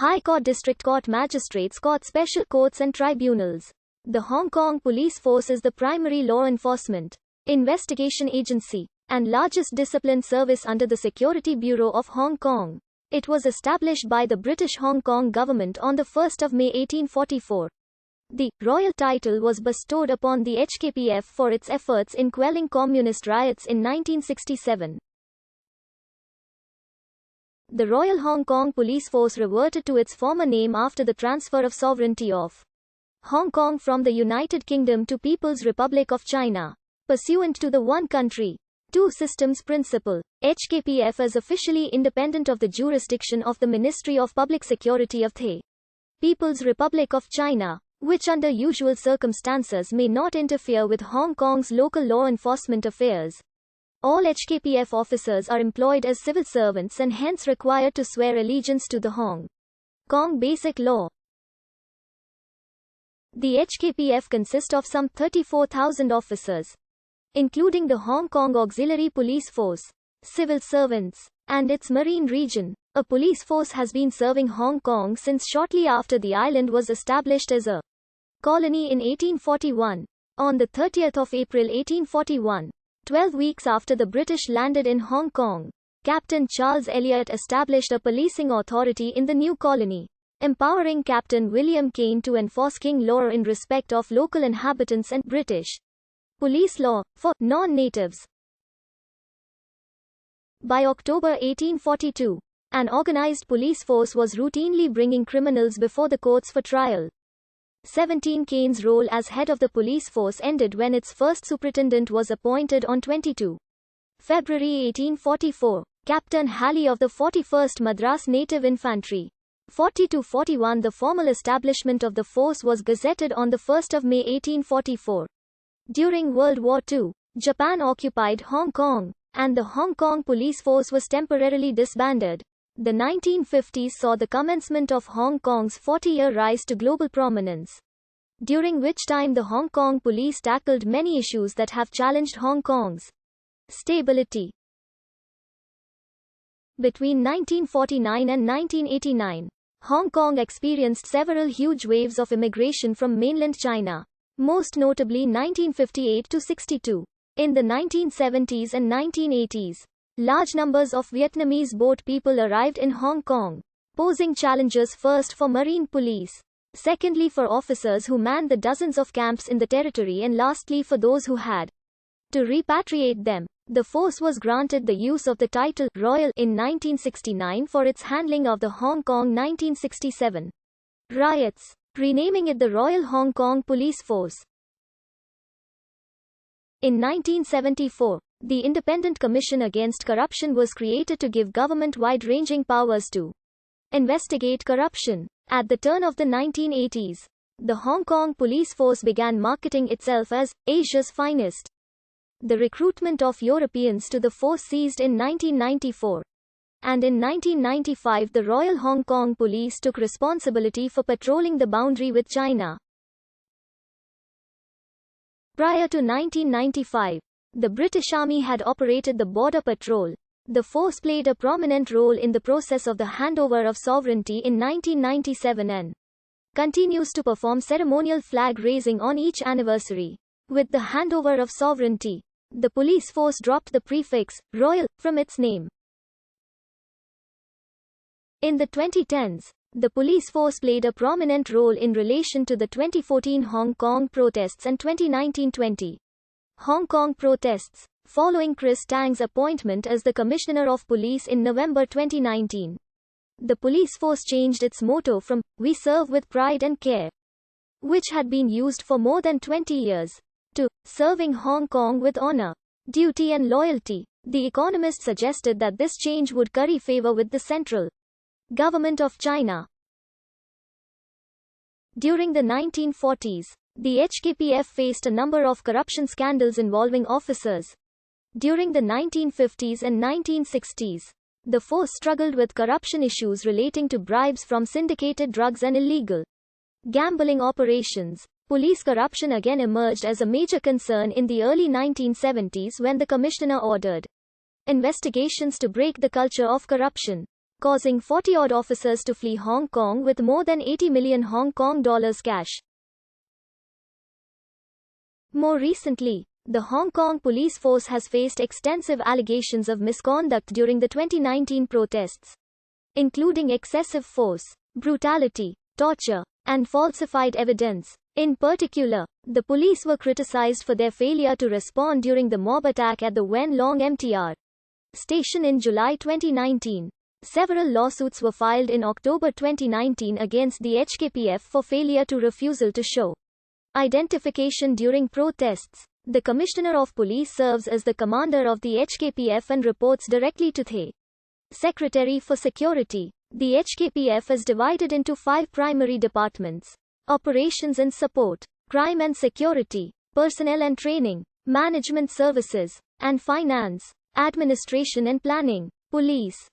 High Court, District Court, Magistrates Court, Special Courts and Tribunals. The Hong Kong Police Force is the primary law enforcement, investigation agency, and largest discipline service under the Security Bureau of Hong Kong. It was established by the British Hong Kong government on 1 May 1844. The royal title was bestowed upon the HKPF for its efforts in quelling communist riots in 1967. The Royal Hong Kong Police Force reverted to its former name after the transfer of sovereignty of Hong Kong from the United Kingdom to People's Republic of China. Pursuant to the one country, two systems principle, HKPF is officially independent of the jurisdiction of the Ministry of Public Security of the People's Republic of China, which under usual circumstances may not interfere with Hong Kong's local law enforcement affairs. All HKPF officers are employed as civil servants and hence required to swear allegiance to the Hong Kong Basic Law. The HKPF consists of some 34,000 officers, including the Hong Kong Auxiliary Police Force, civil servants, and its marine region. A police force has been serving Hong Kong since shortly after the island was established as a colony in 1841. On the 30th of April 1841, 12 weeks after the British landed in Hong Kong, Captain Charles Elliot established a policing authority in the new colony, empowering Captain William Kane to enforce King law in respect of local inhabitants and British police law for non-natives. By October 1842, an organized police force was routinely bringing criminals before the courts for trial. 17 Kane's role as head of the police force ended when its first superintendent was appointed on 22 February 1844. Captain Halley of the 41st Madras Native Infantry. 40-41. The formal establishment of the force was gazetted on 1 May 1844. During World War II, Japan occupied Hong Kong, and the Hong Kong police force was temporarily disbanded. The 1950s saw the commencement of Hong Kong's 40-year rise to global prominence, during which time the Hong Kong police tackled many issues that have challenged Hong Kong's stability. Between 1949 and 1989, Hong Kong experienced several huge waves of immigration from mainland China, most notably 1958-62. In the 1970s and 1980s, large numbers of Vietnamese boat people arrived in Hong Kong, posing challenges first for marine police, secondly for officers who manned the dozens of camps in the territory, and lastly for those who had to repatriate them. The force was granted the use of the title Royal in 1969 for its handling of the Hong Kong 1967 riots, renaming it the Royal Hong Kong Police Force. In 1974, the Independent Commission Against Corruption was created to give government wide-ranging powers to investigate corruption. At the turn of the 1980s, the Hong Kong police force began marketing itself as Asia's finest. The recruitment of Europeans to the force ceased in 1994. And in 1995 the Royal Hong Kong Police took responsibility for patrolling the boundary with China. Prior to 1995, the British Army had operated the border patrol. The force played a prominent role in the process of the handover of sovereignty in 1997 and continues to perform ceremonial flag raising on each anniversary. With the handover of sovereignty, the police force dropped the prefix Royal from its name. In the 2010s, the police force played a prominent role in relation to the 2014 Hong Kong protests and 2019-20 Hong Kong protests, following Chris Tang's appointment as the Commissioner of Police in November 2019. The police force changed its motto from "We serve with pride and care," which had been used for more than 20 years, to "Serving Hong Kong with honor, duty and loyalty." The Economist suggested that this change would curry favor with the central government of China. During the 1940s, the HKPF faced a number of corruption scandals involving officers. During the 1950s and 1960s, the force struggled with corruption issues relating to bribes from syndicated drugs and illegal gambling operations. Police corruption again emerged as a major concern in the early 1970s when the Commissioner ordered investigations to break the culture of corruption. causing 40-odd officers to flee Hong Kong with more than 80 million Hong Kong dollars cash. More recently, the Hong Kong police force has faced extensive allegations of misconduct during the 2019 protests, including excessive force, brutality, torture, and falsified evidence. In particular, the police were criticized for their failure to respond during the mob attack at the Wen Long MTR station in July 2019. Several lawsuits were filed in October 2019 against the HKPF for failure to refusal to show identification during protests. The Commissioner of Police serves as the commander of the HKPF and reports directly to the Secretary for Security. The HKPF is divided into 5 primary departments: Operations and Support, Crime and Security, Personnel and Training, Management Services, and Finance, Administration and Planning. Police